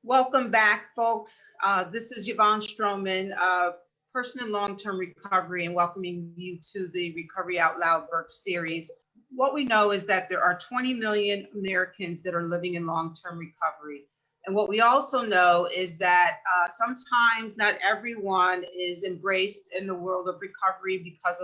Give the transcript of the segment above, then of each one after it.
Welcome back, folks. This is Yvonne Stroman, person in long-term recovery, and welcoming you to the Recovery Out Loud Berks series. What we know is that there are 20 million Americans that are living in long-term recovery. And what we also know is that sometimes not everyone is embraced in the world of recovery because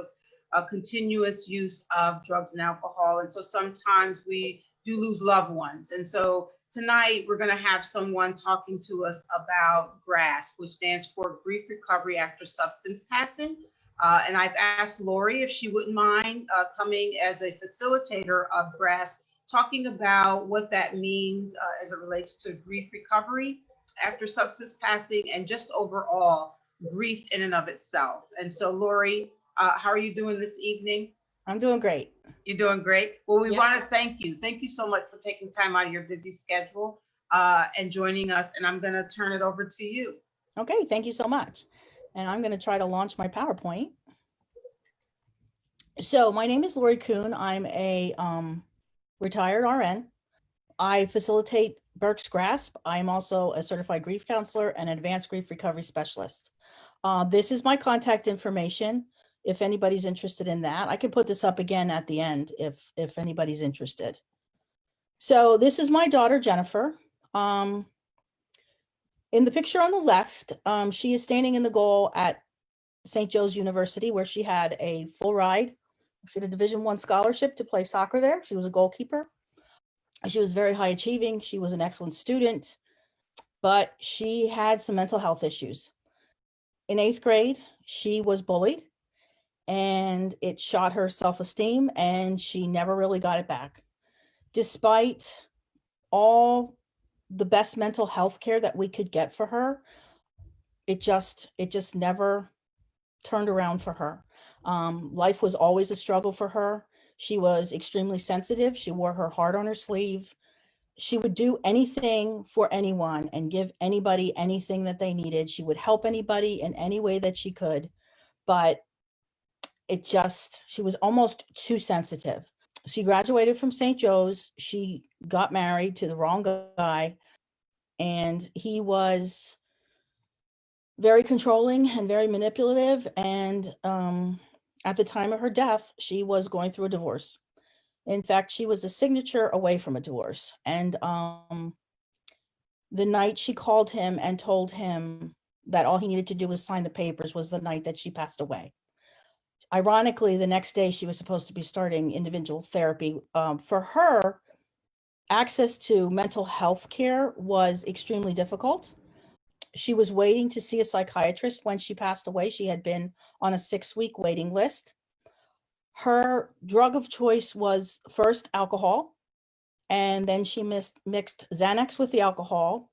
of continuous use of drugs and alcohol. And so sometimes we do lose loved ones. And so tonight we're going to have someone talking to us about GRASP, which stands for Grief Recovery After Substance Passing. And I've asked Lori if she wouldn't mind coming as a facilitator of GRASP, talking about what that means as it relates to grief recovery after substance passing and just overall grief in and of itself. And so, Lori, how are you doing this evening? I'm doing great. You're doing great. Well, we Yep. want to thank you. Thank you so much for taking time out of your busy schedule and joining us. And I'm going to turn it over to you. Okay, thank you so much. And I'm going to try to launch my PowerPoint. So my name is Lori Kuhn. I'm a retired RN. I facilitate berksgrasp. I'm also a certified grief counselor and advanced grief recovery specialist. This is my contact information. If anybody's interested in that, I can put this up again at the end if anybody's interested. So this is my daughter, Jennifer. In the picture on the left, she is standing in the goal at St. Joe's University, where she had a full ride. She had a Division I scholarship to play soccer there. She was a goalkeeper. She was very high achieving. She was an excellent student, but she had some mental health issues. In 8th grade, she was bullied and it shot her self-esteem, and she never really got it back. Despite all the best mental health care that we could get for her, it just never turned around for her. Life was always a struggle for her. She was extremely sensitive. She wore her heart on her sleeve. She would do anything for anyone and give anybody anything that they needed. She would help anybody in any way that she could, but she was almost too sensitive. She graduated from St. Joe's. She got married to the wrong guy, and he was very controlling and very manipulative. And at the time of her death, she was going through a divorce. In fact, she was a signature away from a divorce. And the night she called him and told him that all he needed to do was sign the papers was the night that she passed away. Ironically, the next day she was supposed to be starting individual therapy. For her, access to mental health care was extremely difficult. She was waiting to see a psychiatrist when she passed away. She had been on a 6-week waiting list. Her drug of choice was first alcohol, and then she mixed Xanax with the alcohol.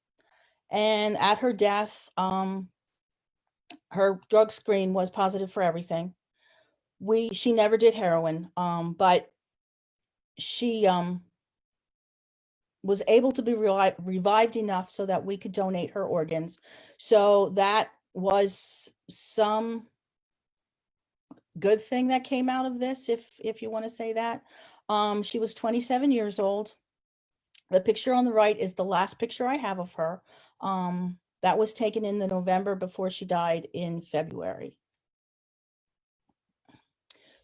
And at her death, her drug screen was positive for everything. She never did heroin, but she was able to be revived enough so that we could donate her organs. So that was some good thing that came out of this, if you want to say that. She was 27 years old. The picture on the right is the last picture I have of her. That was taken in the November before she died in February.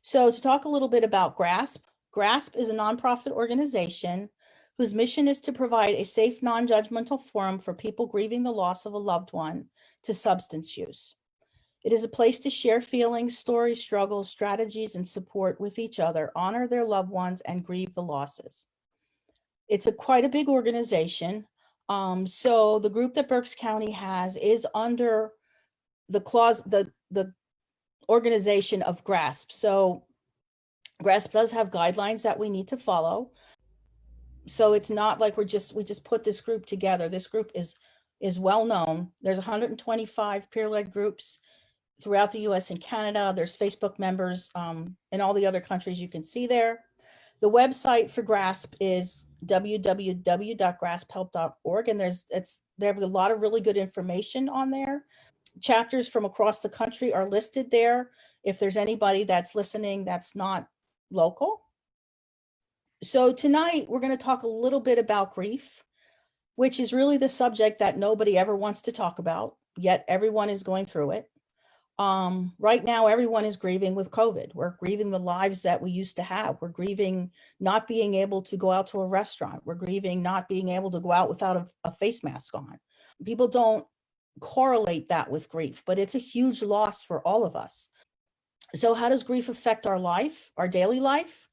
So to talk a little bit about GRASP, GRASP is a nonprofit organization whose mission is to provide a safe, non-judgmental forum for people grieving the loss of a loved one to substance use. It is a place to share feelings, stories, struggles, strategies, and support with each other, honor their loved ones, and grieve the losses. It's quite a big organization. So the group that Berks County has is under the organization of GRASP. So GRASP does have guidelines that we need to follow. So it's not like we just put this group together. This group is well known. There's 125 peer-led groups throughout the US and Canada. There's Facebook members in all the other countries you can see there. The website for GRASP is www.grasphelp.org, and they have a lot of really good information on there. Chapters from across the country are listed there if there's anybody that's listening that's not local. So tonight we're going to talk a little bit about grief. which is really the subject that nobody ever wants to talk about, yet everyone is going through it. Right now, everyone is grieving with COVID. We're grieving the lives that we used to have. We're grieving not being able to go out to a restaurant. We're grieving not being able to go out without a face mask on. People don't correlate that with grief, but it's a huge loss for all of us. So how does grief affect our life, our daily life?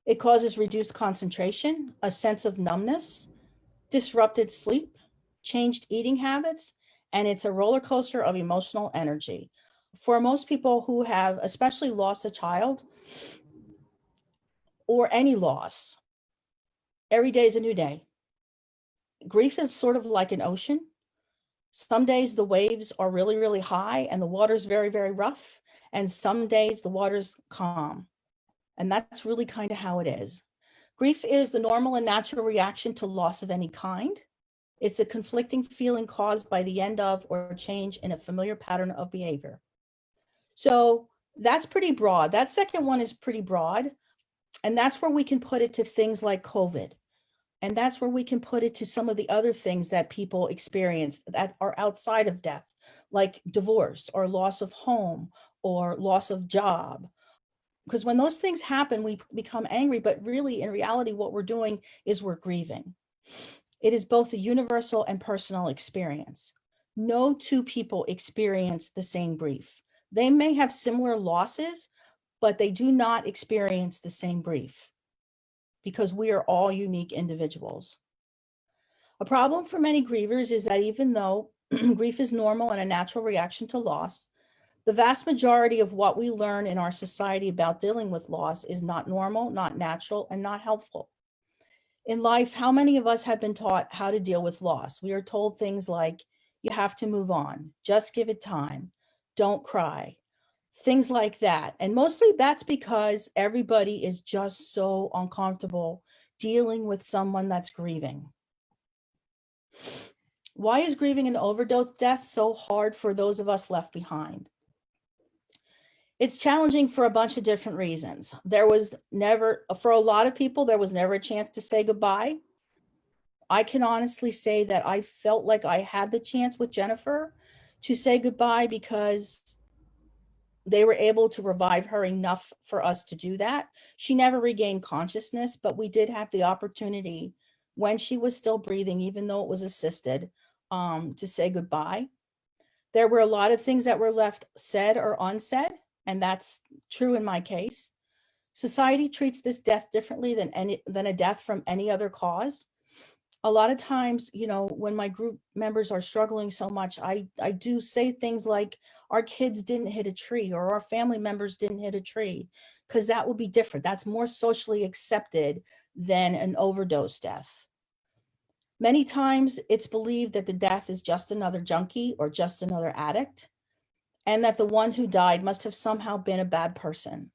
It causes reduced concentration, a sense of numbness, disrupted sleep, changed eating habits, and it's a roller coaster of emotional energy. For most people who have especially lost a child or any loss, every day is a new day. Grief is sort of like an ocean. Some days the waves are really, really high and the water's very, very rough. And some days the water's calm. And that's really kind of how it is. Grief is the normal and natural reaction to loss of any kind. It's a conflicting feeling caused by the end of or change in a familiar pattern of behavior. So that's pretty broad. That second one is pretty broad. And that's where we can put it to things like COVID. And that's where we can put it to some of the other things that people experience that are outside of death, like divorce or loss of home or loss of job. Because when those things happen, we become angry, but really in reality, what we're doing is we're grieving. It is both a universal and personal experience. No two people experience the same grief. They may have similar losses, but they do not experience the same grief because we are all unique individuals. A problem for many grievers is that even though grief is normal and a natural reaction to loss, the vast majority of what we learn in our society about dealing with loss is not normal, not natural, and not helpful. In life, how many of us have been taught how to deal with loss? We are told things like, you have to move on, just give it time, don't cry, things like that. And mostly that's because everybody is just so uncomfortable dealing with someone that's grieving. Why is grieving an overdose death so hard for those of us left behind? It's challenging for a bunch of different reasons. There was never, for a lot of people, there was never a chance to say goodbye. I can honestly say that I felt like I had the chance with Jennifer to say goodbye because they were able to revive her enough for us to do that. She never regained consciousness, but we did have the opportunity when she was still breathing, even though it was assisted, to say goodbye. There were a lot of things that were left said or unsaid, and that's true in my case. Society treats this death differently than a death from any other cause. A lot of times, you know, when my group members are struggling so much, I do say things like, our kids didn't hit a tree or our family members didn't hit a tree, because that would be different. That's more socially accepted than an overdose death. Many times it's believed that the death is just another junkie or just another addict, and that the one who died must have somehow been a bad person.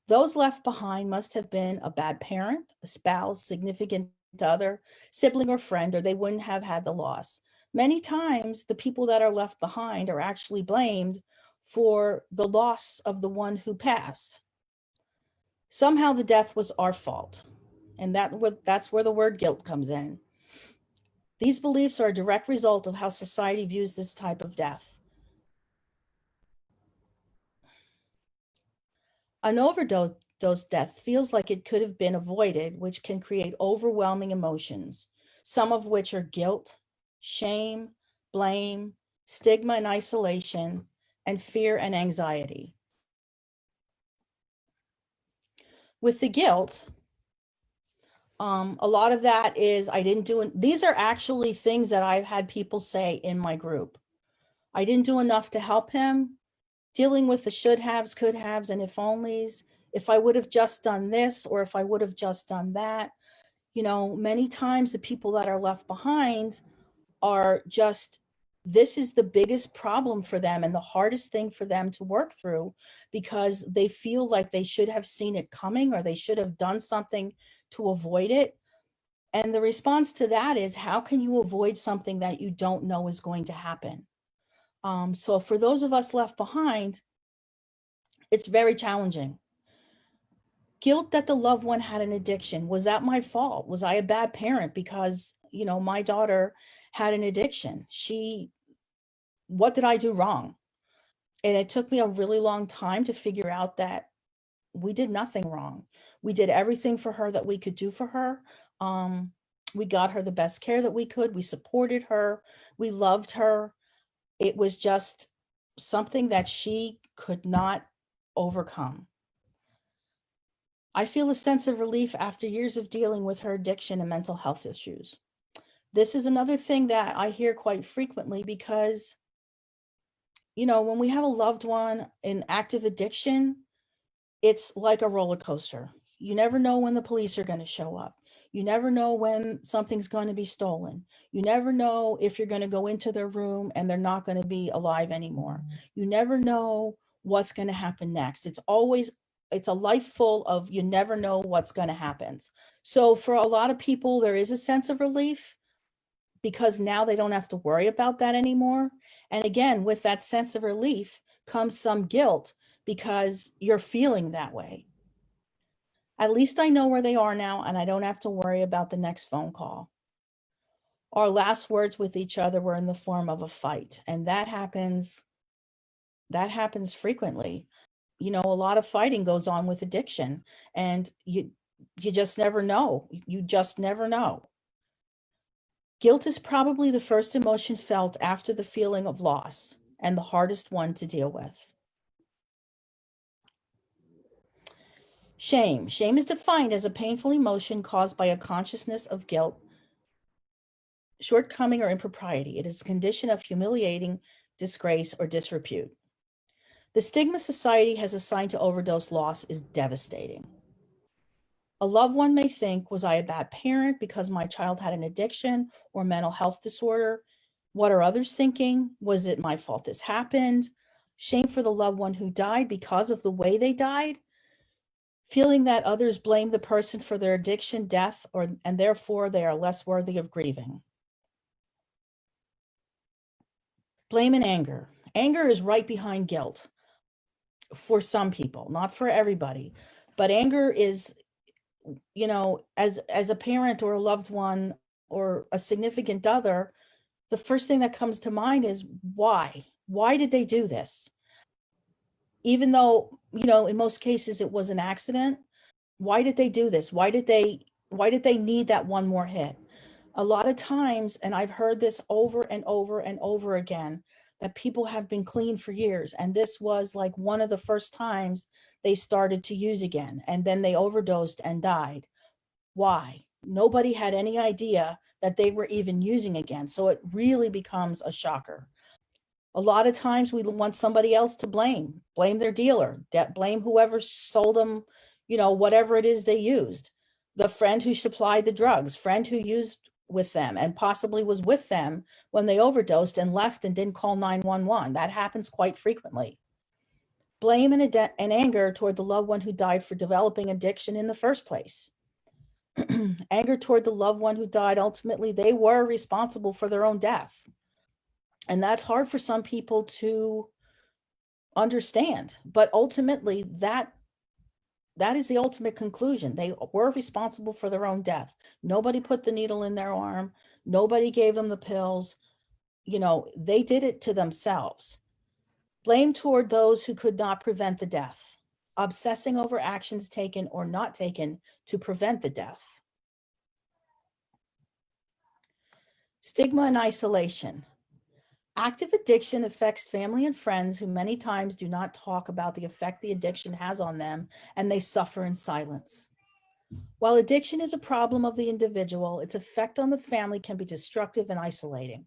Those left behind must have been a bad parent, a spouse, significant other, sibling, or friend, or they wouldn't have had the loss. Many times, the people that are left behind are actually blamed for the loss of the one who passed. Somehow the death was our fault, and that's where the word guilt comes in. These beliefs are a direct result of how society views this type of death. An overdose death feels like it could have been avoided, which can create overwhelming emotions, some of which are guilt, shame, blame, stigma and isolation, and fear and anxiety. With the guilt, a lot of that is I didn't do it. These are actually things that I've had people say in my group. I didn't do enough to help him. Dealing with the should haves, could haves, and if onlys. If I would have just done this, or if I would have just done that. You know, many times the people that are left behind are just, this is the biggest problem for them and the hardest thing for them to work through, because they feel like they should have seen it coming or they should have done something to avoid it. And the response to that is, how can you avoid something that you don't know is going to happen? So for those of us left behind, it's very challenging. Guilt that the loved one had an addiction. Was that my fault? Was I a bad parent because, my daughter had an addiction. What did I do wrong? And it took me a really long time to figure out that we did nothing wrong. We did everything for her that we could do for her. We got her the best care that we could. We supported her. We loved her. It was just something that she could not overcome. I feel a sense of relief after years of dealing with her addiction and mental health issues. This is another thing that I hear quite frequently because, when we have a loved one in active addiction, it's like a roller coaster. You never know when the police are going to show up. You never know when something's going to be stolen. You never know if you're going to go into their room and they're not going to be alive anymore. You never know what's going to happen next. It's a life full of, you never know what's going to happen. So for a lot of people, there is a sense of relief because now they don't have to worry about that anymore. And again, with that sense of relief comes some guilt because you're feeling that way. At least I know where they are now and I don't have to worry about the next phone call. Our last words with each other were in the form of a fight, and that happens frequently. A lot of fighting goes on with addiction, and you just never know. You just never know. Guilt is probably the first emotion felt after the feeling of loss and the hardest one to deal with. Shame. Shame is defined as a painful emotion caused by a consciousness of guilt, shortcoming, or impropriety. It is a condition of humiliating disgrace or disrepute. The stigma society has assigned to overdose loss is devastating. A loved one may think, was I a bad parent because my child had an addiction or mental health disorder? What are others thinking? Was it my fault this happened? Shame for the loved one who died because of the way they died? Feeling that others blame the person for their addiction, death, and therefore they are less worthy of grieving. Blame and anger. Anger is right behind guilt for some people, not for everybody. But anger is, as a parent or a loved one or a significant other, the first thing that comes to mind is why? Why did they do this? Even though, in most cases it was an accident, why did they do this? Why did they need that one more hit? A lot of times, and I've heard this over and over and over again, that people have been clean for years. And this was like one of the first times they started to use again. And then they overdosed and died. Why? Nobody had any idea that they were even using again. So it really becomes a shocker. A lot of times we want somebody else to blame their dealer, blame whoever sold them, whatever it is they used, the friend who supplied the drugs, friend who used with them and possibly was with them when they overdosed and left and didn't call 911. That happens quite frequently. Blame and anger toward the loved one who died for developing addiction in the first place. Anger toward the loved one who died, ultimately they were responsible for their own death. And that's hard for some people to understand, but ultimately that is the ultimate conclusion. They were responsible for their own death. Nobody put the needle in their arm. Nobody gave them the pills. They did it to themselves. Blame toward those who could not prevent the death, obsessing over actions taken or not taken to prevent the death. Stigma and isolation. Active addiction affects family and friends who many times do not talk about the effect the addiction has on them, and they suffer in silence. While addiction is a problem of the individual, its effect on the family can be destructive and isolating.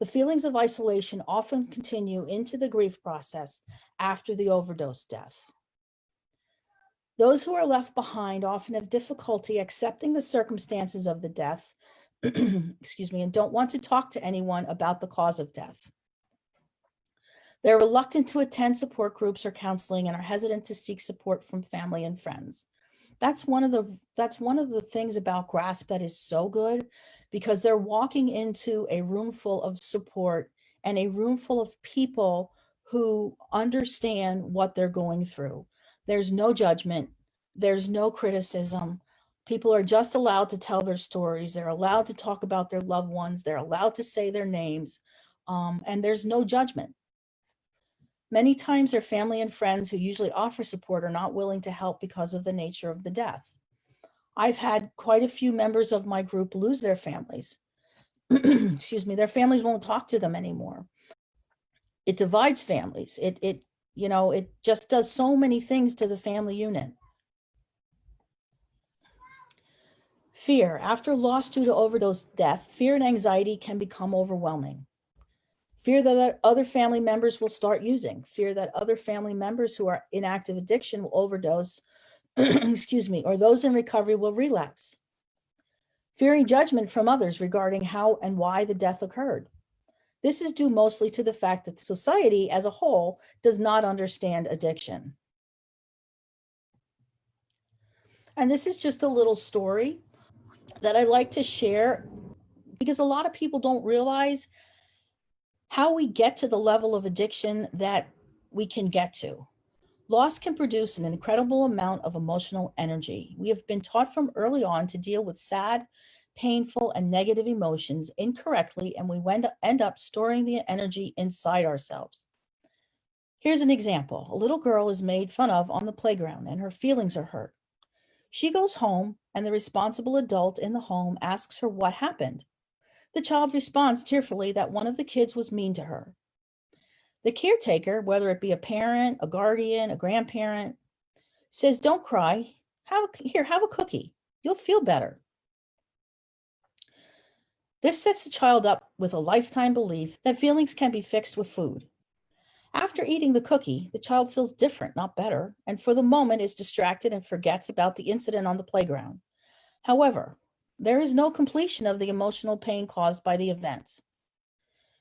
The feelings of isolation often continue into the grief process after the overdose death. Those who are left behind often have difficulty accepting the circumstances of the death, and don't want to talk to anyone about the cause of death. They're reluctant to attend support groups or counseling and are hesitant to seek support from family and friends. That's one of the things about GRASP that is so good, because they're walking into a room full of support and a room full of people who understand what they're going through. There's no judgment. There's no criticism. People are just allowed to tell their stories. They're allowed to talk about their loved ones. They're allowed to say their names, and there's no judgment. Many times their family and friends who usually offer support are not willing to help because of the nature of the death. I've had quite a few members of my group lose their families. Excuse me, their families won't talk to them anymore. It divides families. It just does so many things to the family unit. Fear. After loss due to overdose death, fear and anxiety can become overwhelming. Fear that other family members will start using. Fear that other family members who are in active addiction will overdose, excuse me, or those in recovery will relapse. Fearing judgment from others regarding how and why the death occurred. This is due mostly to the fact that society as a whole does not understand addiction. And this is just a little story that I like to share because a lot of people don't realize how we get to the level of addiction that we can get to. Loss can produce an incredible amount of emotional energy. We have been taught from early on to deal with sad, painful, and negative emotions incorrectly, and we end up storing the energy inside ourselves. Here's an example. A little girl is made fun of on the playground and her feelings are hurt. She goes home and the responsible adult in the home asks her what happened. The child responds tearfully that one of the kids was mean to her. The caretaker, whether it be a parent, a guardian, a grandparent, says, "Don't cry. Have a cookie. You'll feel better." This sets the child up with a lifetime belief that feelings can be fixed with food. After eating the cookie, the child feels different, not better, and for the moment is distracted and forgets about the incident on the playground. However, there is no completion of the emotional pain caused by the event.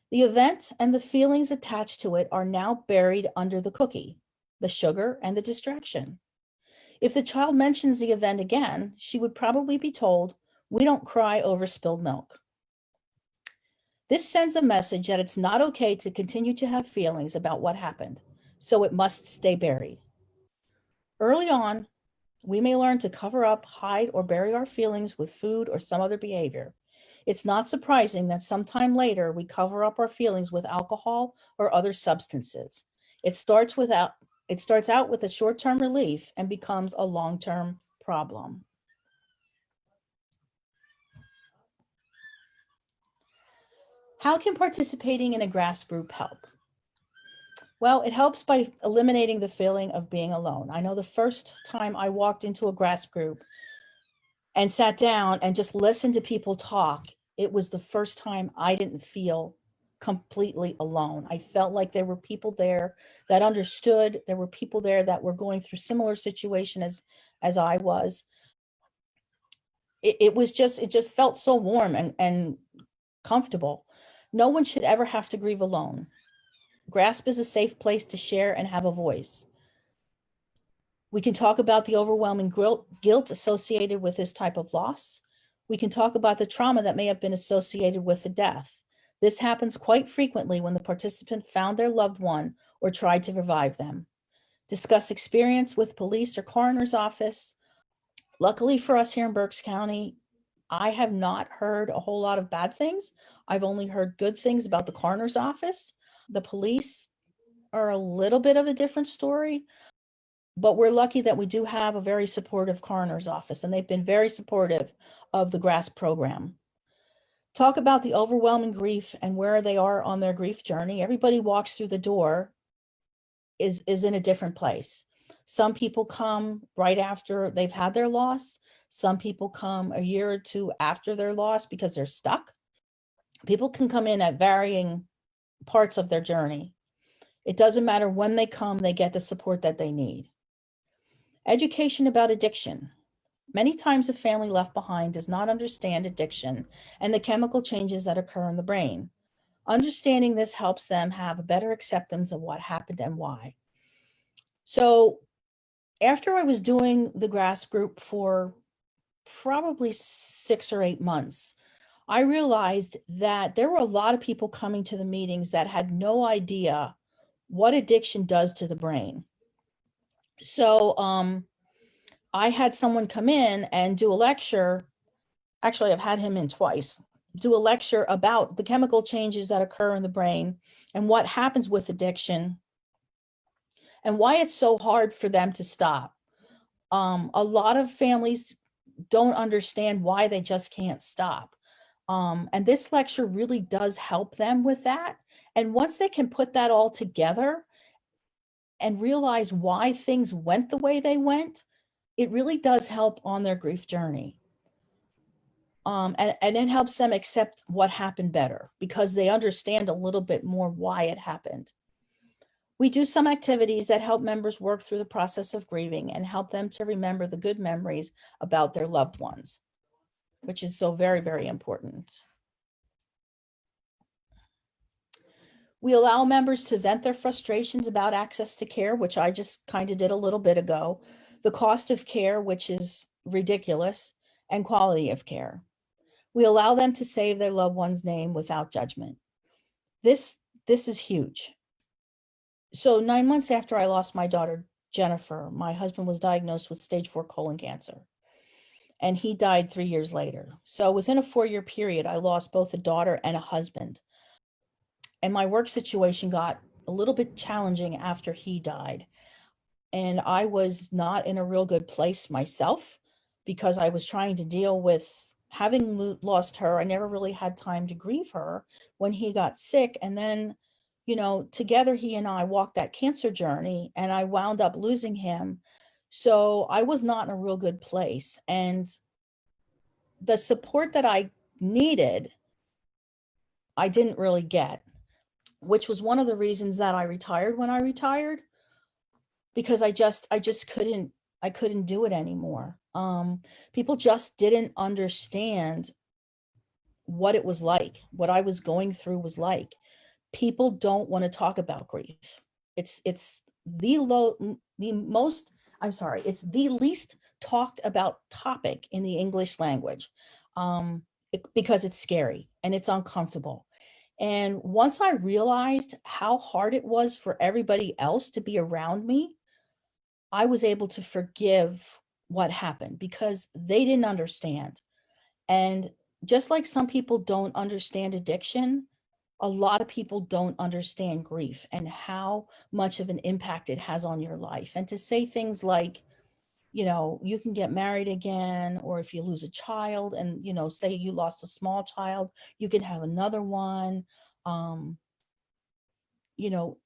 The event and the feelings attached to it are now buried under the cookie, the sugar, and the distraction. If the child mentions the event again, she would probably be told, "We don't cry over spilled milk." This sends a message that it's not okay to continue to have feelings about what happened, so it must stay buried. Early on, we may learn to cover up, hide, or bury our feelings with food or some other behavior. It's not surprising that sometime later we cover up our feelings with alcohol or other substances. It starts out with a short-term relief and becomes a long-term problem. How can participating in a GRASP group help? Well, it helps by eliminating the feeling of being alone. I know the first time I walked into a GRASP group and sat down and just listened to people talk, it was the first time I didn't feel completely alone. I felt like there were people there that understood. There were people there that were going through similar situation as I was. It just felt so warm and comfortable. No one should ever have to grieve alone. GRASP is a safe place to share and have a voice. We can talk about the overwhelming guilt associated with this type of loss. We can talk about the trauma that may have been associated with the death. This happens quite frequently when the participant found their loved one or tried to revive them. Discuss experience with police or coroner's office. Luckily for us here in Berks County, I have not heard a whole lot of bad things. I've only heard good things about the coroner's office. The police are a little bit of a different story, but we're lucky that we do have a very supportive coroner's office, and they've been very supportive of the GRASP program. Talk about the overwhelming grief and where they are on their grief journey. Everybody walks through the door is in a different place. Some people come right after they've had their loss. Some people come a year or two after their loss because they're stuck. People can come in at varying parts of their journey. It doesn't matter when they come, they get the support that they need. Education about addiction. Many times a family left behind does not understand addiction and the chemical changes that occur in the brain. Understanding this helps them have a better acceptance of what happened and why. So after I was doing the GRASP group for probably 6 or 8 months, I realized that there were a lot of people coming to the meetings that had no idea what addiction does to the brain. So I had someone come in and do a lecture. Actually, I've had him in twice, do a lecture about the chemical changes that occur in the brain and what happens with addiction and why it's so hard for them to stop. A lot of families don't understand why they just can't stop. And this lecture really does help them with that. And once they can put that all together and realize why things went the way they went, it really does help on their grief journey. And it helps them accept what happened better because they understand a little bit more why it happened. We do some activities that help members work through the process of grieving and help them to remember the good memories about their loved ones, which is so very, very important. We allow members to vent their frustrations about access to care, which I just kind of did a little bit ago, the cost of care, which is ridiculous, and quality of care. We allow them to save their loved one's name without judgment. This is huge. So 9 months after I lost my daughter, Jennifer, my husband was diagnosed with stage 4 colon cancer, and he died 3 years later. So within a 4-year period, I lost both a daughter and a husband. And my work situation got a little bit challenging after he died. And I was not in a real good place myself because I was trying to deal with having lost her. I never really had time to grieve her when he got sick. And then, you know, together he and I walked that cancer journey and I wound up losing him. So I was not in a real good place. And the support that I needed, I didn't really get, which was one of the reasons that I retired when I retired, because I just couldn't do it anymore. People just didn't understand what it was like, what I was going through was like. People don't want to talk about grief. It's the least talked about topic in the English language, because it's scary and it's uncomfortable. And once I realized how hard it was for everybody else to be around me, I was able to forgive what happened because they didn't understand. And just like some people don't understand addiction, a lot of people don't understand grief and how much of an impact it has on your life. And to say things like, you know, you can get married again, or if you lose a child and, you know, say you lost a small child, you can have another one. You know,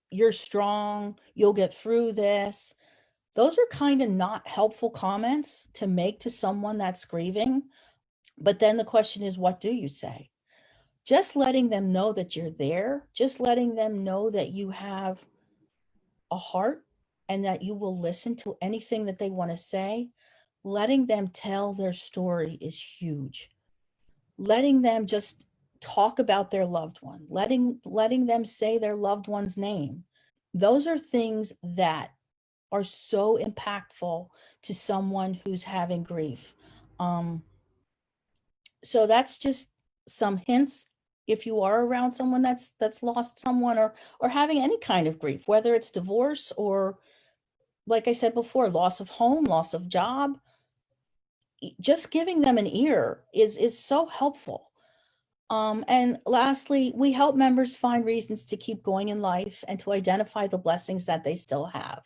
you're strong, you'll get through this. Those are kind of not helpful comments to make to someone that's grieving. But then the question is, what do you say? Just letting them know that you're there, just letting them know that you have a heart and that you will listen to anything that they want to say, letting them tell their story is huge. Letting them just talk about their loved one, letting them say their loved one's name. Those are things that are so impactful to someone who's having grief. So that's just some hints if you are around someone that's lost someone or having any kind of grief, whether it's divorce or, like I said before, loss of home, loss of job. Just giving them an ear is so helpful. And lastly, we help members find reasons to keep going in life and to identify the blessings that they still have.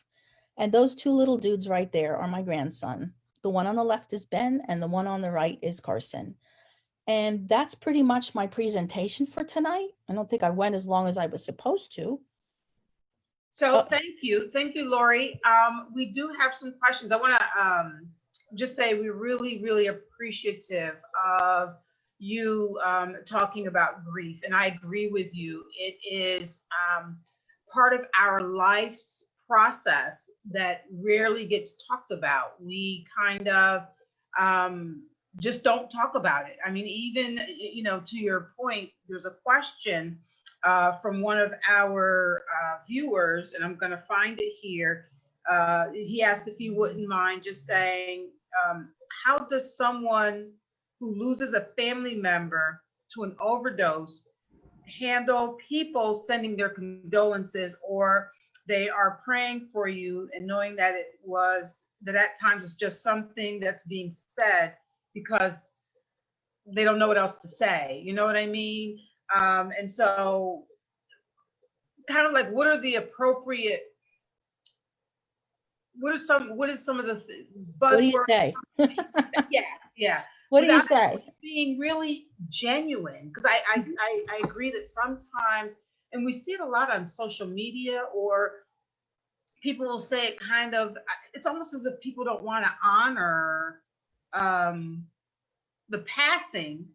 And those two little dudes right there are my grandson. The one on the left is Ben and the one on the right is Carson. And that's pretty much my presentation for tonight. I don't think I went as long as I was supposed to. So thank you, Lori. We do have some questions. I want to just say we're really, really appreciative of you talking about grief, and I agree with you. It is part of our life's process that rarely gets talked about. We kind of just don't talk about it. I mean, even, you know, to your point, there's a question from one of our viewers, and I'm going to find it here. He asked if you wouldn't mind just saying, how does someone who loses a family member to an overdose handle people sending their condolences, or they are praying for you and knowing that it was that at times it's just something that's being said because they don't know what else to say. You know what I mean? And so kind of like, what are the appropriate, what is some of the What do you buzzwords? say? Yeah, yeah. What do you Without say? being really genuine, because I agree that sometimes, and we see it a lot on social media, or people will say it kind of, it's almost as if people don't want to honor um, the passing.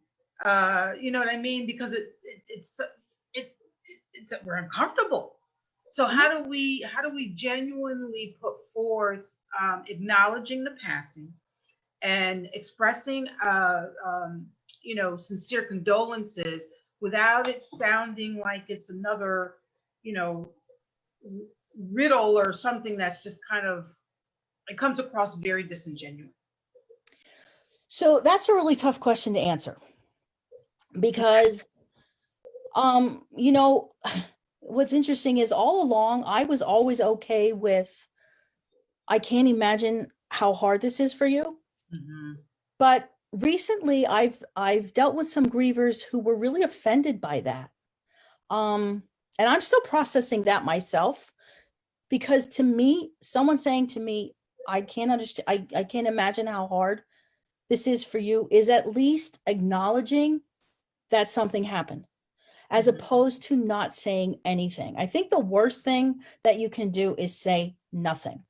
You know what I mean? Because it, we're uncomfortable. So how do we genuinely put forth acknowledging the passing and expressing sincere condolences without it sounding like it's another you know riddle or something that's just kind of, it comes across very disingenuous. So that's a really tough question to answer because, you know, what's interesting is all along I was always okay with, I can't imagine how hard this is for you. Mm-hmm. But recently I've dealt with some grievers who were really offended by that. And I'm still processing that myself, because to me, someone saying to me, I can't understand, I can't imagine how hard this is for you, is at least acknowledging that something happened, as Mm-hmm. opposed to not saying anything. I think the worst thing that you can do is say nothing.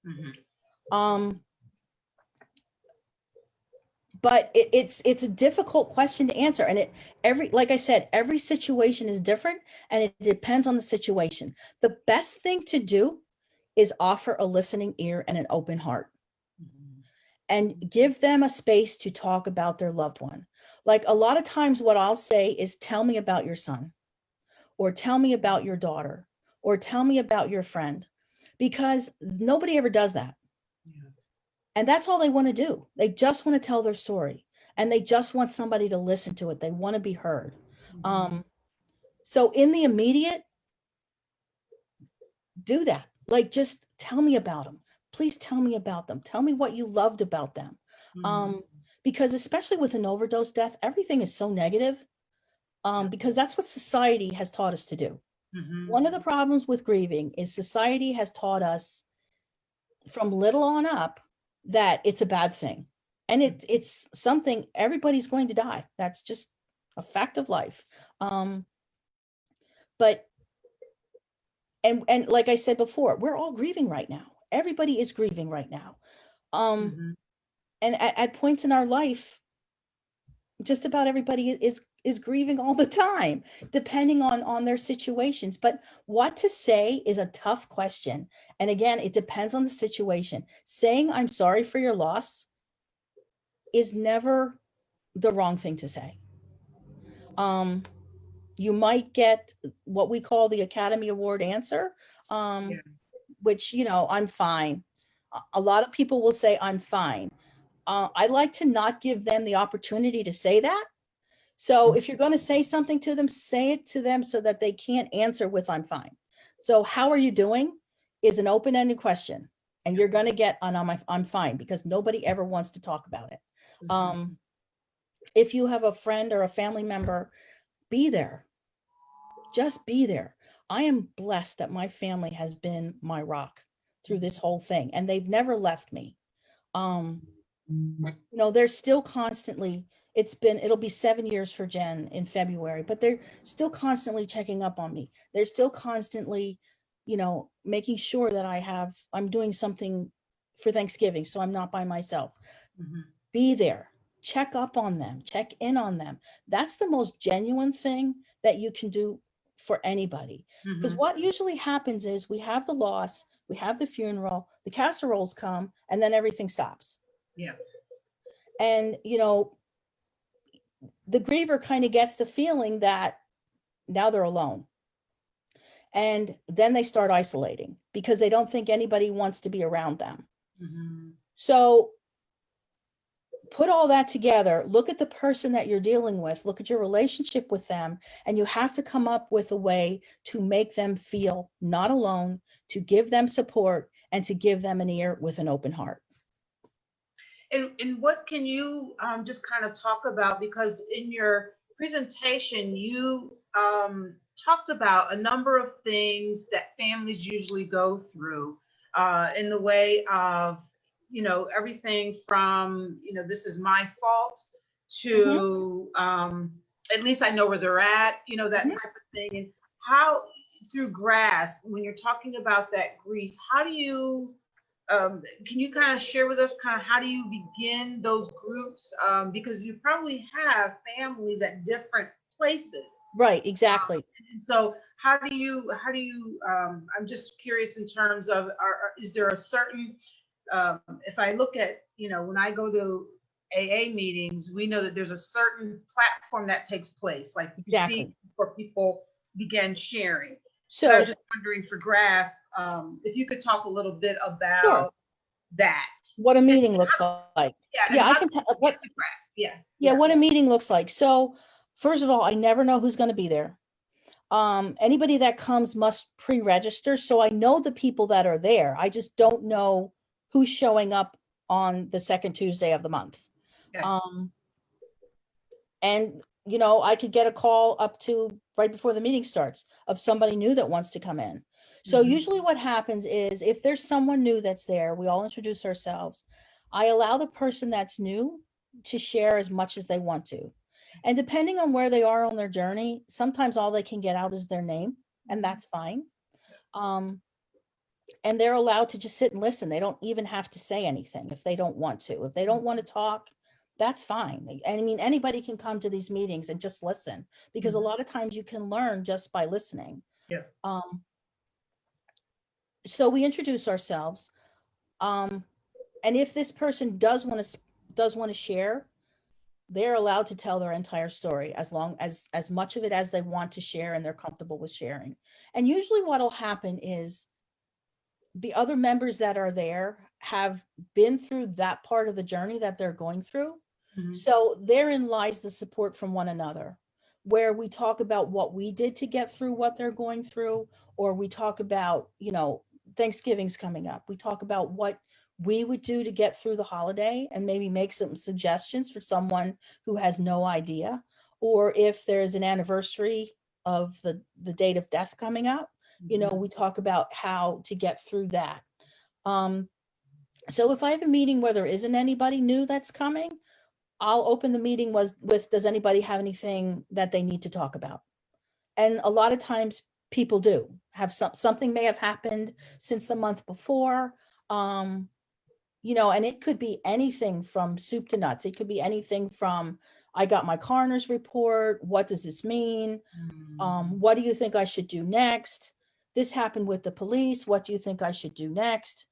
Mm-hmm. But it's a difficult question to answer, and like I said, every situation is different, and it depends on the situation. The best thing to do is offer a listening ear and an open heart, Mm-hmm. and give them a space to talk about their loved one. Like a lot of times what I'll say is, tell me about your son, or tell me about your daughter, or tell me about your friend, because nobody ever does that. Yeah. And that's all they want to do. They just want to tell their story, and they just want somebody to listen to it. They want to be heard. Mm-hmm. So in the immediate, do that. Like, just tell me about them. Please tell me about them. Tell me what you loved about them. Mm-hmm. Because especially with an overdose death, everything is so negative, Yeah. because that's what society has taught us to do. Mm-hmm. One of the problems with grieving is society has taught us from little on up that it's a bad thing. And it's something, everybody's going to die. That's just a fact of life. But and like I said before, we're all grieving right now. Everybody is grieving right now. Mm-hmm. And at points in our life, just about everybody is grieving all the time, depending on their situations. But what to say is a tough question. And again, it depends on the situation. Saying I'm sorry for your loss is never the wrong thing to say. You might get what we call the Academy Award answer, Yeah. which, I'm fine. A lot of people will say I'm fine. I like to not give them the opportunity to say that. So if you're going to say something to them, say it to them so that they can't answer with I'm fine. So how are you doing is an open-ended question, and you're going to get on I'm fine, because nobody ever wants to talk about it. Mm-hmm. If you have a friend or a family member, be there. Just be there. I am blessed that my family has been my rock through this whole thing, and they've never left me. They're still constantly, it'll be 7 years for Jen in February, but they're still constantly checking up on me. They're still constantly, making sure that I'm doing something for Thanksgiving, so I'm not by myself. Mm-hmm. Be there, check up on them, check in on them. That's the most genuine thing that you can do for anybody. Because Mm-hmm. what usually happens is we have the loss, we have the funeral, the casseroles come, and then everything stops. Yeah. And, the griever kind of gets the feeling that now they're alone. And then they start isolating because they don't think anybody wants to be around them. Mm-hmm. So put all that together, look at the person that you're dealing with, look at your relationship with them, and you have to come up with a way to make them feel not alone, to give them support, and to give them an ear with an open heart. And what can you just kind of talk about, because in your presentation, you talked about a number of things that families usually go through in the way of, everything from, this is my fault to at least I know where they're at, that type of thing. And how, through GRASP, when you're talking about that grief, how do you, can you kind of share with us kind of how do you begin those groups? Because you probably have families at different places. Right, exactly. And so how do you, I'm just curious in terms of, is there a certain, if I look at, when I go to AA meetings, we know that there's a certain platform that takes place, like you Exactly. see before people begin sharing. So I was just wondering for GRASP, if you could talk a little bit about sure. that. What a meeting looks like. Yeah, I can tell what GRASP. Yeah, what a meeting looks like. So first of all, I never know who's going to be there. Anybody that comes must pre-register. So I know the people that are there. I just don't know who's showing up on the second Tuesday of the month. Okay. And I could get a call up to right before the meeting starts of somebody new that wants to come in. So usually what happens is if there's someone new that's there, we all introduce ourselves. I allow the person that's new to share as much as they want to. And depending on where they are on their journey, sometimes all they can get out is their name, and that's fine. And they're allowed to just sit and listen. They don't even have to say anything if they don't want to. If they don't want to talk, that's fine. And I mean, anybody can come to these meetings and just listen, because a lot of times you can learn just by listening. Yeah. So we introduce ourselves. And if this person does want to share, they're allowed to tell their entire story as much of it as they want to share and they're comfortable with sharing. And usually what'll happen is the other members that are there have been through that part of the journey that they're going through. So therein lies the support from one another, where we talk about what we did to get through what they're going through, or we talk about, Thanksgiving's coming up. We talk about what we would do to get through the holiday and maybe make some suggestions for someone who has no idea. Or if there's an anniversary of the date of death coming up, we talk about how to get through that. So if I have a meeting where there isn't anybody new that's coming, I'll open the meeting with, does anybody have anything that they need to talk about? And a lot of times people do have something may have happened since the month before. And it could be anything from soup to nuts. It could be anything from, I got my coroner's report. What does this mean? What do you think I should do next? This happened with the police. What do you think I should do next?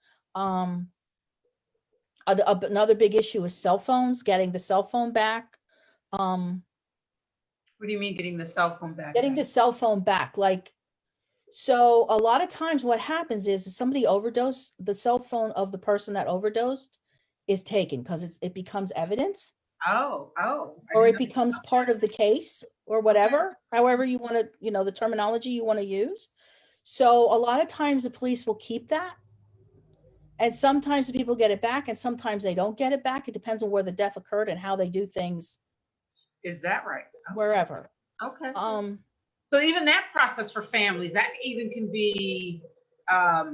Another big issue is cell phones, getting the cell phone back. What do you mean getting the cell phone back? Getting the cell phone back. So a lot of times what happens is somebody overdosed, the cell phone of the person that overdosed is taken because it becomes evidence. Oh. Or it becomes part of the case or whatever, however you want to, the terminology you want to use. So a lot of times the police will keep that. And sometimes the people get it back and sometimes they don't get it back. It depends on where the death occurred and how they do things. Is that right? Okay. Wherever. Okay. So even that process for families, that even can be, that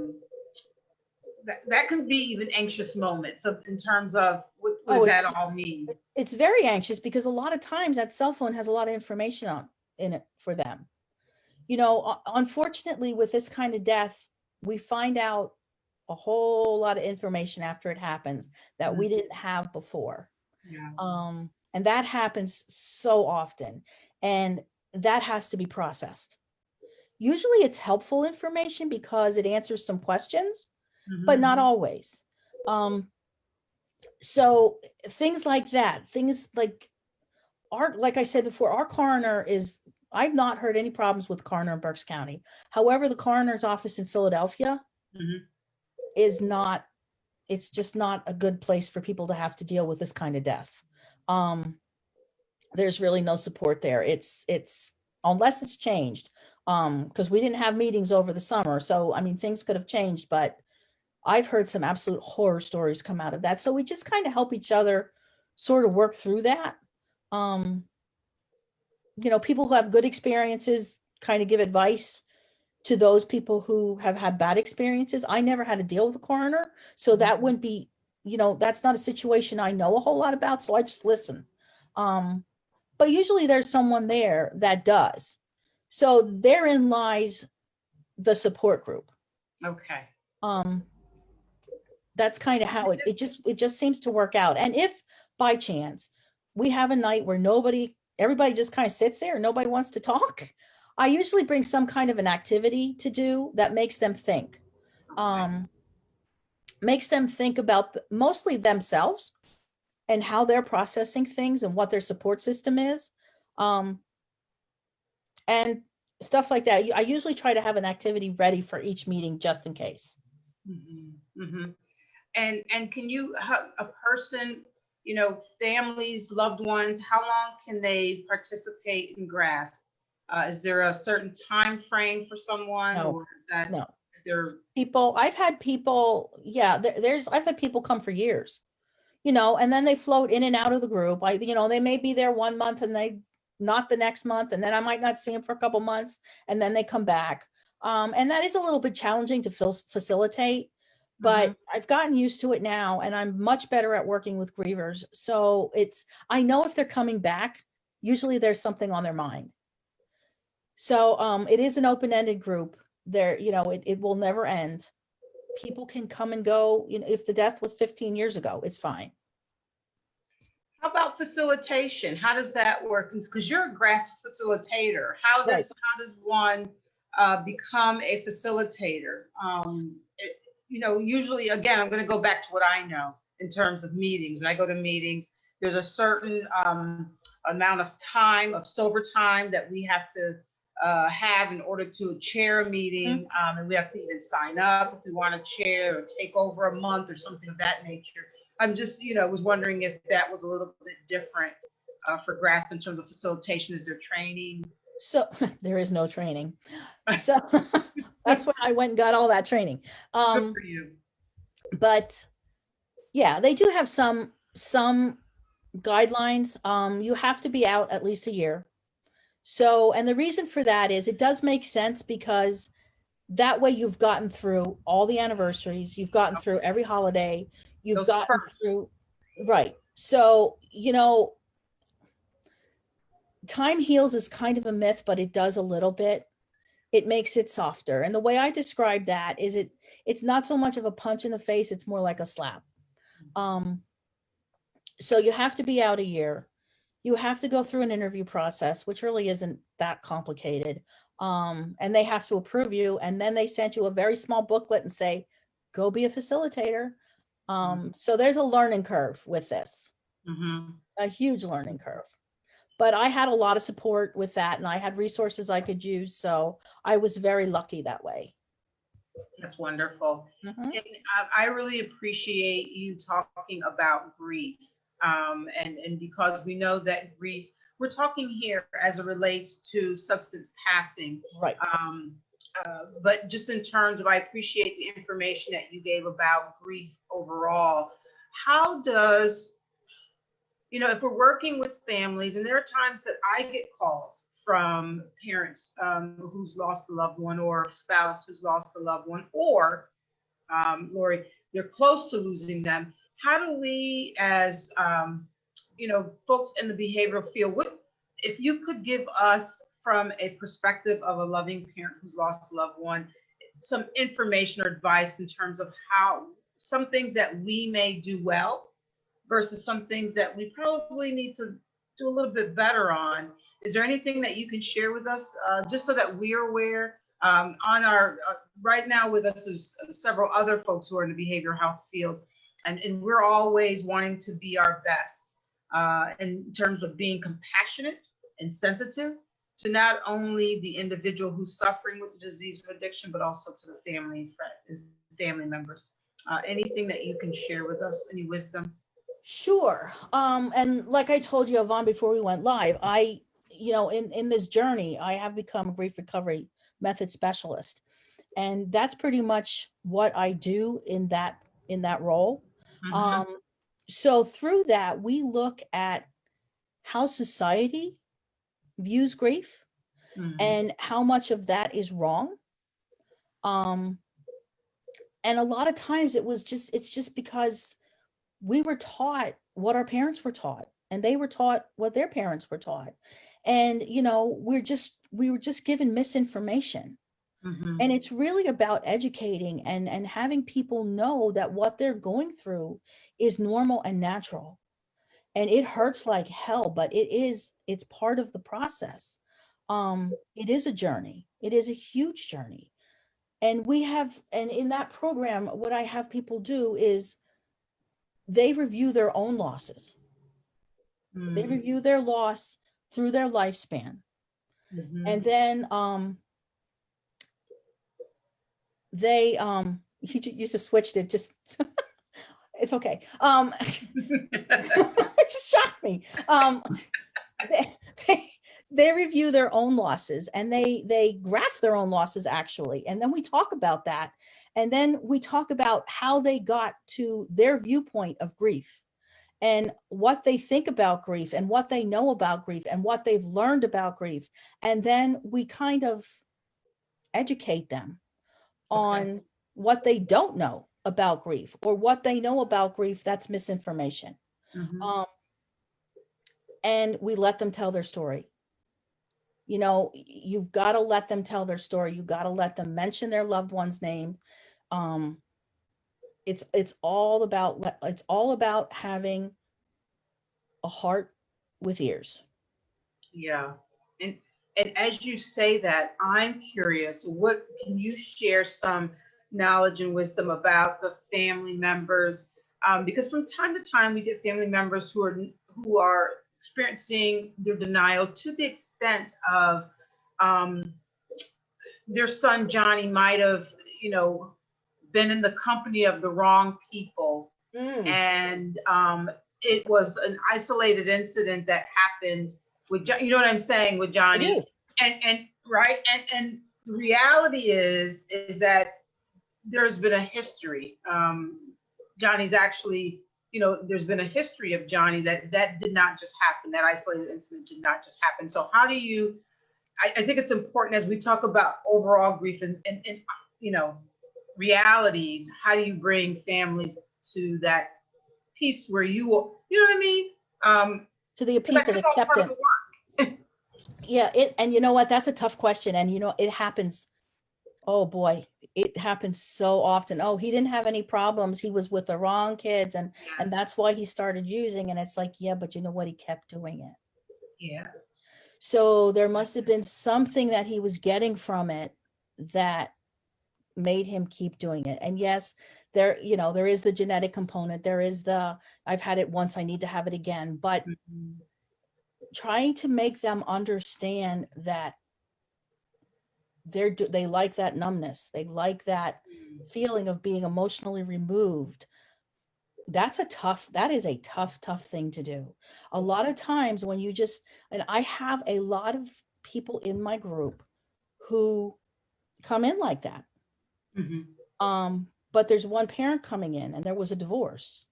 can be even anxious moments in terms of what does that all mean? It's very anxious because a lot of times that cell phone has a lot of information in it for them. Unfortunately with this kind of death, we find out a whole lot of information after it happens that we didn't have before. Yeah. And that happens so often, and that has to be processed. Usually it's helpful information because it answers some questions, but not always. So things like that, things like like I said before, our coroner I've not heard any problems with coroner in Berks County. However, the coroner's office in Philadelphia it's just not a good place for people to have to deal with this kind of death. There's really no support there. It's unless it's changed, because we didn't have meetings over the summer. So, I mean, things could have changed, but I've heard some absolute horror stories come out of that. So we just kind of help each other sort of work through that. Um, people who have good experiences kind of give advice to those people who have had bad experiences. I never had to deal with a coroner, so that wouldn't be, that's not a situation I know a whole lot about, so I just listen. But usually there's someone there that does. So therein lies the support group. Okay. That's kind of how it just seems to work out. And if by chance we have a night where everybody just kind of sits there and nobody wants to talk, I usually bring some kind of an activity to do that makes them think. Makes them think about mostly themselves and how they're processing things and what their support system is. And stuff like that. I usually try to have an activity ready for each meeting just in case. Mm-hmm. Mm-hmm. And can you, a person, families, loved ones, how long can they participate in GRASP? Is there a certain time frame for someone, No, or is that no. people? I've had people, I've had people come for years, and then they float in and out of the group. They may be there 1 month and they not the next month, and then I might not see them for a couple months, and then they come back. And that is a little bit challenging to facilitate, but I've gotten used to it now, and I'm much better at working with grievers. So I know if they're coming back, usually there's something on their mind. So it is an open-ended group. There, it will never end. People can come and go. If the death was 15 years ago, it's fine. How about facilitation? How does that work? Because you're a GRASP facilitator. How does one become a facilitator? Usually, again, I'm going to go back to what I know in terms of meetings. When I go to meetings, there's a certain amount of time, of sober time, that we have to have in order to chair a meeting. And we have to even sign up if we want to chair or take over a month or something of that nature. I'm just, was wondering if that was a little bit different for GRASP in terms of facilitation. Is there training? So there is no training. So that's why I went and got all that training. Good for you. But yeah, they do have some guidelines. You have to be out at least a year. So, and the reason for that is it does make sense, because that way you've gotten through all the anniversaries, you've gotten through every holiday, you've gotten through, right. So, time heals is kind of a myth, but it does a little bit. It makes it softer. And the way I describe that is it's not so much of a punch in the face, it's more like a slap. So you have to be out a year. You have to go through an interview process, which really isn't that complicated. And they have to approve you. And then they sent you a very small booklet and say, go be a facilitator. So there's a learning curve with this, a huge learning curve. But I had a lot of support with that, and I had resources I could use. So I was very lucky that way. That's wonderful. And I really appreciate you talking about grief. And because we know that grief, we're talking here as it relates to substance passing. Right. But just in terms of, I appreciate the information that you gave about grief overall. How does, if we're working with families, and there are times that I get calls from parents who's lost a loved one, or a spouse who's lost a loved one, or Lori, they're close to losing them. How do we, as folks in the behavioral field, if you could give us, from a perspective of a loving parent who's lost a loved one, some information or advice in terms of how some things that we may do well versus some things that we probably need to do a little bit better on? Is there anything that you can share with us, just so that we're aware? On our right now with us is several other folks who are in the behavioral health field, and we're always wanting to be our best in terms of being compassionate and sensitive to not only the individual who's suffering with the disease of addiction, but also to the family and family members. Anything that you can share with us, any wisdom? Sure. And like I told you, Yvonne, before we went live, in this journey, I have become a grief recovery method specialist. And that's pretty much what I do in that role. Mhm. Um, so through that, we look at how society views grief Mhm. and how much of that is wrong. Um, and a lot of times it's just because we were taught what our parents were taught, and they were taught what their parents were taught. And, we were just given misinformation. And Mhm. it's really about educating and having people know that what they're going through is normal and natural. And it hurts like hell, but it's part of the process. It is a journey. It is a huge journey. And in that program, what I have people do is they review their own losses. They Mhm. review their loss through their lifespan. And Mhm. then they you just switched it, just it's okay. It just shocked me. They, they they review their own losses, and they graph their own losses actually, and then we talk about that, and then we talk about how they got to their viewpoint of grief, and what they think about grief, and what they know about grief, and what they've learned about grief, and then we kind of educate them Okay. on what they don't know about grief, or what they know about grief that's misinformation. Mhm. um, and we let them tell their story. You've got to let them tell their story. You got to let them mention their loved one's name. um it's all about having a heart with ears. Yeah. And and as you say that, I'm curious, what can you share some knowledge and wisdom about the family members? Because from time to time we get family members who are experiencing their denial to the extent of um, their son Johnny might have, you know, been in the company of the wrong people, Mm, and it was an isolated incident that happened with you know what I'm saying, with I do. Johnny, and right, and the reality is that there's been a history. Johnny's actually, you know, there's been a history of Johnny that did not just happen. That isolated incident did not just happen. So how do you? I think it's important as we talk about overall grief and you know realities. How do you bring families to that piece where you know what I mean? To the Because I piece think of it's all part of the acceptance. work. Yeah, and you know what, that's a tough question, and it happens. Oh boy, it happens so often. Oh, he didn't have any problems, he was with the wrong kids, and Yeah, that's why he started using. And it's like, yeah, but you know what, he kept doing it. yeah. So there must have been something that he was getting from it that made him keep doing it. And yes, there is the genetic component. There is the, I've had it once, I need to have it again. But Mhm. trying to make them understand that they like that numbness. They like that feeling of being emotionally removed. That is a tough thing to do. A lot of times when you just, and I have a lot of people in my group who come in like that. Mhm. But there's one parent coming in and there was a divorce,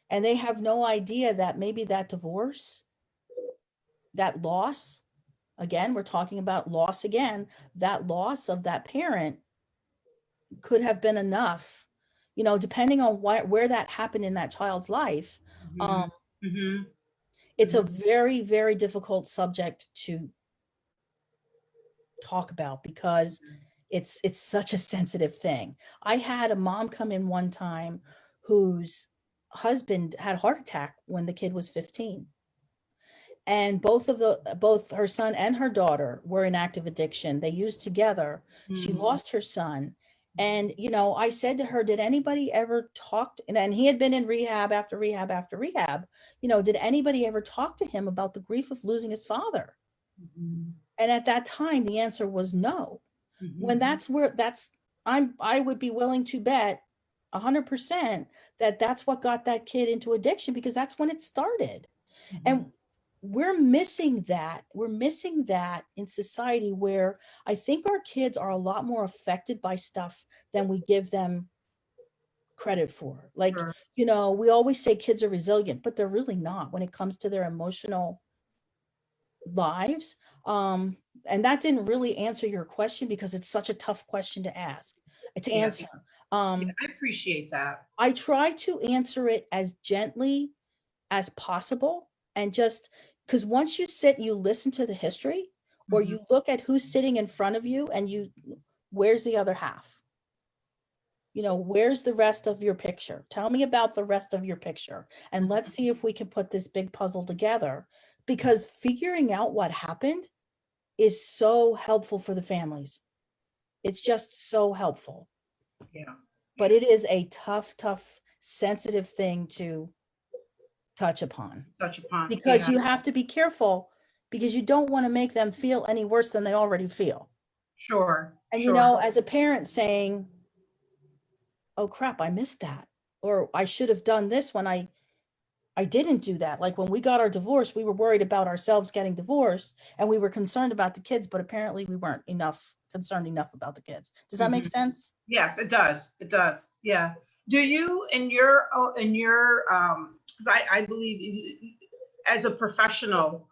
and they have no idea that maybe that divorce, that loss, again, we're talking about loss again, that loss of that parent could have been enough, depending on where that happened in that child's life. um, Mhm. Mhm. it's a Mhm. very, very difficult subject to talk about because it's such a sensitive thing. I had a mom come in one time whose husband had a heart attack when the kid was 15, and both her son and her daughter were in active addiction. They used together. She Mhm. lost her son. And I said to her, did anybody ever talk to, and he had been in rehab after rehab after rehab, did anybody ever talk to him about the grief of losing his father? Mhm. And at that time the answer was no. When Mhm. that's where that's I would be willing to bet 100% that that's what got that kid into addiction, because that's when it started. And Mhm. we're missing that. We're missing that in society, where I think our kids are a lot more affected by stuff than we give them credit for. Like, Sure. we always say kids are resilient, but they're really not when it comes to their emotional lives. And that didn't really answer your question, because it's such a tough question to ask, to Yeah, answer. yeah, I appreciate that. I try to answer it as gently as possible, and just because once you sit and you listen to the history, or Mhm. you look at who's sitting in front of you, and where's the other half? Where's the rest of your picture? Tell me about the rest of your picture, and let's see if we can put this big puzzle together, because figuring out what happened is so helpful for the families. It's just so helpful. Yeah, But yeah. it is a tough, sensitive thing to touch upon, Touch upon. because Yeah, you have to be careful, because you don't want to make them feel any worse than they already feel. sure, And, sure. as a parent saying, oh crap, I missed that, or I should have done this when I didn't do that. Like when we got our divorce, we were worried about ourselves getting divorced, and we were concerned about the kids, but apparently we weren't concerned enough about the kids. Does that make Mhm. sense? Yes, it does. It does. Yeah. Do you, because I believe as a professional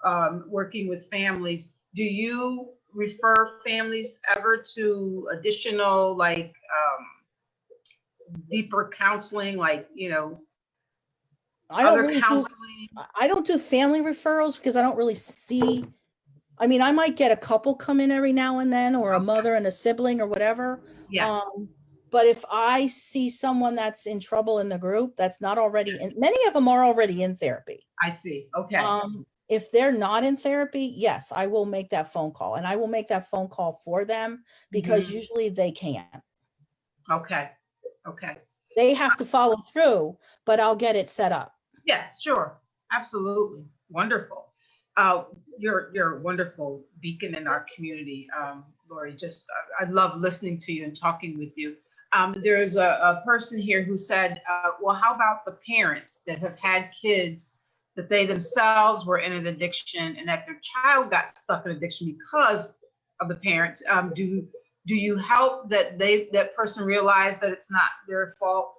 working with families, do you refer families ever to additional, like, deeper counseling, like, I don't other really do counseling? I don't do family referrals, because I don't really see. I mean, I might get a couple come in every now and then, or a Okay. mother and a sibling or whatever. Yes, Um, but if I see someone that's in trouble in the group, that's not already in, many of them are already in therapy. I see. Okay. If they're not in therapy, yes, I will make that phone call, and I will make that phone call for them, because Mhm. usually they can't. Okay. Okay. They have to follow through, but I'll get it set up. Yes, sure. Absolutely. Wonderful. Uh, you're a wonderful beacon in our community, Lori. Just I love listening to you and talking with you. There's a person here who said, well, how about the parents that have had kids that they themselves were in an addiction, and that their child got stuck in addiction because of the parents? Do you help that person realize that it's not their fault?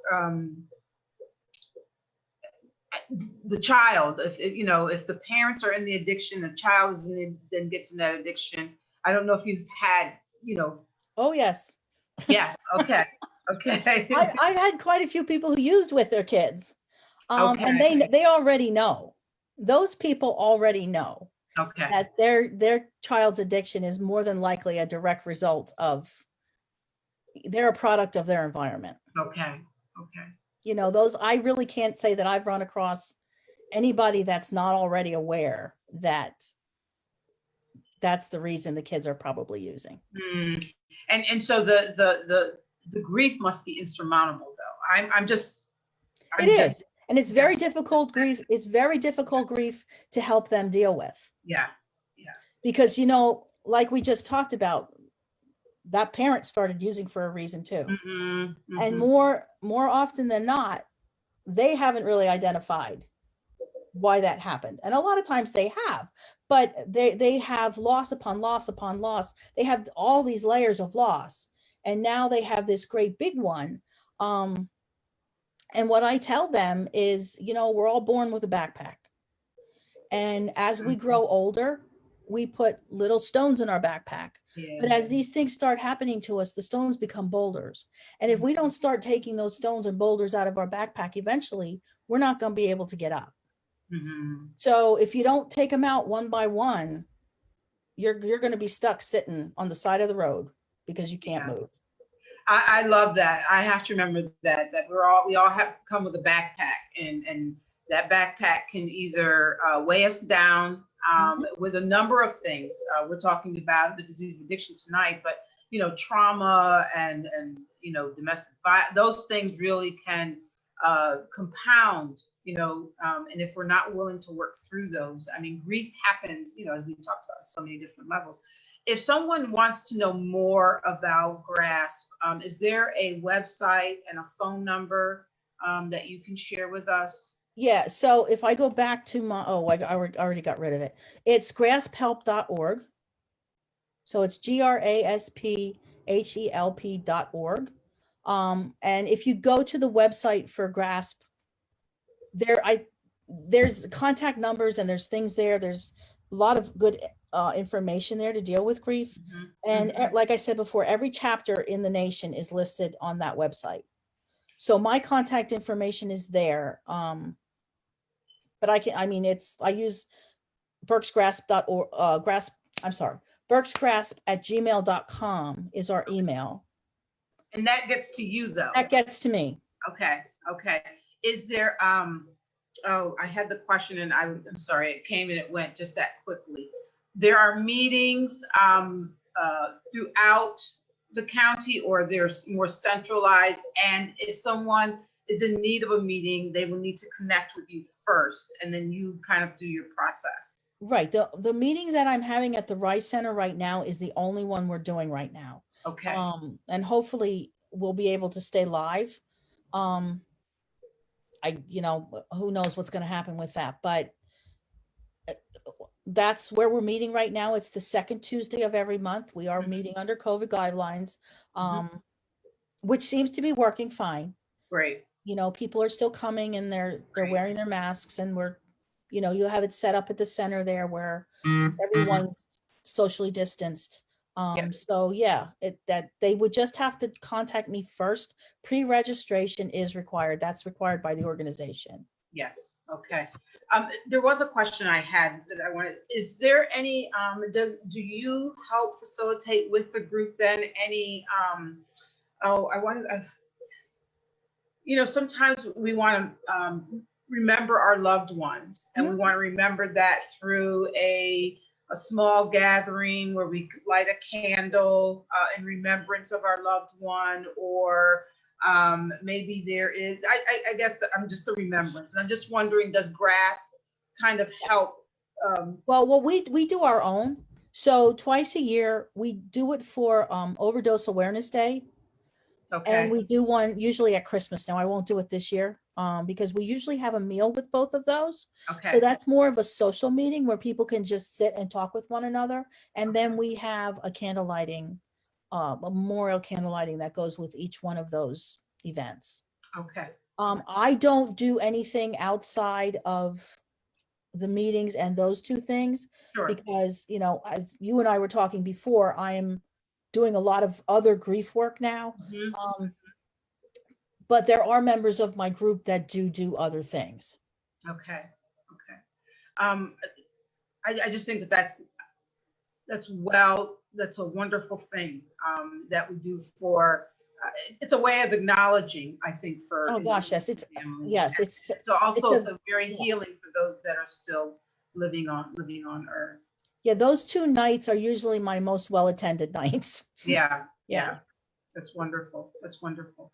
The child, if the parents are in the addiction, the child is then gets in that addiction. I don't know if you've had, Oh yes. yes. Okay. Okay. I've had quite a few people who used with their kids. And Okay. they already know. Those people already know Okay. that their child's addiction is more than likely a direct result of, they're a product of their environment. Okay. Okay. Those, I really can't say that I've run across anybody that's not already aware that that's the reason the kids are probably using. Mm. And so the grief must be insurmountable, though. It I'm just is. And it's yeah, very difficult grief. It's very difficult grief to help them deal with, yeah, yeah. because, like we just talked about, that parent started using for a reason too. Hmm. And Hmm. more often than not, they haven't really identified why that happened. And a lot of times they have, but they have loss upon loss upon loss. They have all these layers of loss. And now they have this great big one. And what I tell them is, we're all born with a backpack. And as we grow older, we put little stones in our backpack. But Yeah. as these things start happening to us, the stones become boulders. And if we don't start taking those stones and boulders out of our backpack, eventually we're not going to be able to get up. Hmm. So if you don't take them out one by one, you're going to be stuck sitting on the side of the road because you can't Yeah. move. I love that. I have to remember that we all have to come with a backpack, and that backpack can either weigh us down Mhm. with a number of things. We're talking about the disease of addiction tonight, but trauma and domestic violence, those things really can compound. And if we're not willing to work through those, I mean, grief happens. As we talked about, so many different levels. If someone wants to know more about GRASP, is there a website and a phone number that you can share with us? Yeah, so if I go back to my, already got rid of it. It's grasphelp.org. So it's grasphelp.org. And if you go to the website for GRASP, there's contact numbers and there's things there. There's a lot of good information there to deal with grief. And like I said before, every chapter in the nation is listed on that website. So my contact information is there. But I use berksgrasp.org, berksgrasp@gmail.com is our email. And that gets to you though. That gets to me. Okay. Okay. Is there, oh, I had the question and I'm sorry, it came and it went just that quickly. There are meetings throughout the county, or there's more centralized, and if someone is in need of a meeting, they will need to connect with you first, and then you kind of do your process. Right. The meetings that I'm having at the Rice Center right now is the only one we're doing right now. Okay. And hopefully we'll be able to stay live. Who knows what's going to happen with that, but that's where we're meeting right now. It's the second Tuesday of every month. We are meeting under COVID guidelines, which seems to be working fine. Great. People are still coming and they're wearing their masks, and you have it set up at the center there where everyone's socially distanced. So yeah, that they would just have to contact me first. Pre-registration is required. That's required by the organization. Yes. Okay. There was a question I had that I wanted. Is there any, do you help facilitate with the group then any, sometimes we want to remember our loved ones, and we want to remember that through a small gathering where we light a candle in remembrance of our loved one, or maybe there is, I guess I'm just a remembrance. And I'm just wondering, does GRASP kind of help? Well, we do our own. So twice a year, we do it for Overdose Awareness Day. Okay. And we do one usually at Christmas. Now, I won't do it this year because we usually have a meal with both of those. Okay. So that's more of a social meeting where people can just sit and talk with one another. And then we have a candle lighting, a memorial candle lighting that goes with each one of those events. Okay. I don't do anything outside of the meetings and those two things. Sure. Because, as you and I were talking before, I am doing a lot of other grief work now. But there are members of my group that do other things. Okay. Okay. I just think that's a wonderful thing that we do for, it's a way of acknowledging, I think, for. Oh gosh, yes, it's so also it's a very healing for those that are still living on Earth. Yeah, those 2 nights are usually my most well-attended nights. Yeah. That's wonderful. That's wonderful.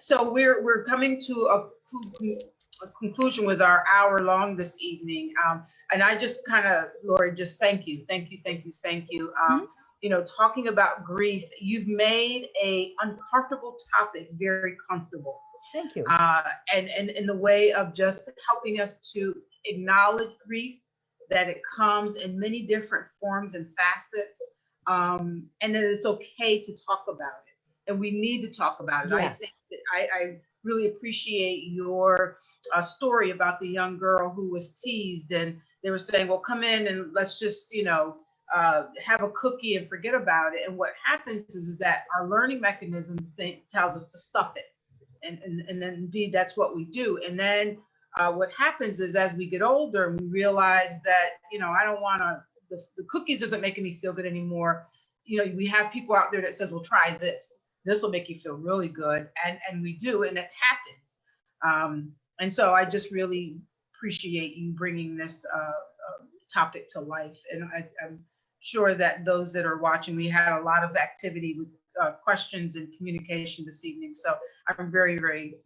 So we're coming to a conclusion with our hour long this evening. And I just kind of, Lori, just thank you. Talking about grief, you've made a uncomfortable topic very comfortable. Thank you. And in the way of just helping us to acknowledge grief, that it comes in many different forms and facets, and that it's okay to talk about it, and we need to talk about it. Yes. I think that I really appreciate your story about the young girl who was teased, and they were saying, well, come in and let's just, have a cookie and forget about it. And what happens is that our learning mechanism tells us to stuff it. And then indeed, that's what we do. And then what happens is, as we get older, we realize that, I don't want to, the cookies isn't making me feel good anymore. We have people out there that says, well, try this. This will make you feel really good. And we do, and it happens. And so I just really appreciate you bringing this topic to life. And I'm sure that those that are watching, we had a lot of activity with questions and communication this evening. So I'm very, very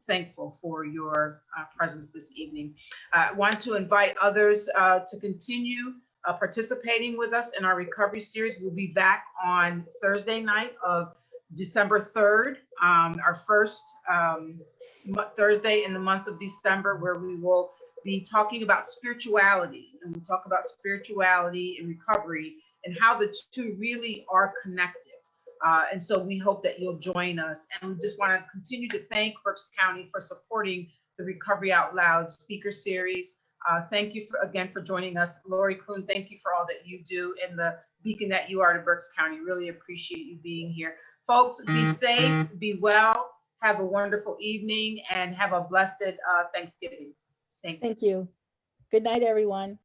thankful for your presence this evening. I want to invite others to continue participating with us in our recovery series. We'll be back on Thursday night of December 3rd, our first Thursday in the month of December, where we will be talking about spirituality, and we'll talk about spirituality and recovery and how the two really are connected. And so we hope that you'll join us. And we just want to continue to thank Berks County for supporting the Recovery Out Loud speaker series. Thank you again for joining us. Lori Kuhn, thank you for all that you do and the beacon that you are to Berks County. Really appreciate you being here. Folks, be safe, be well, have a wonderful evening, and have a blessed Thanksgiving. Thanks. Thank you. Good night, everyone.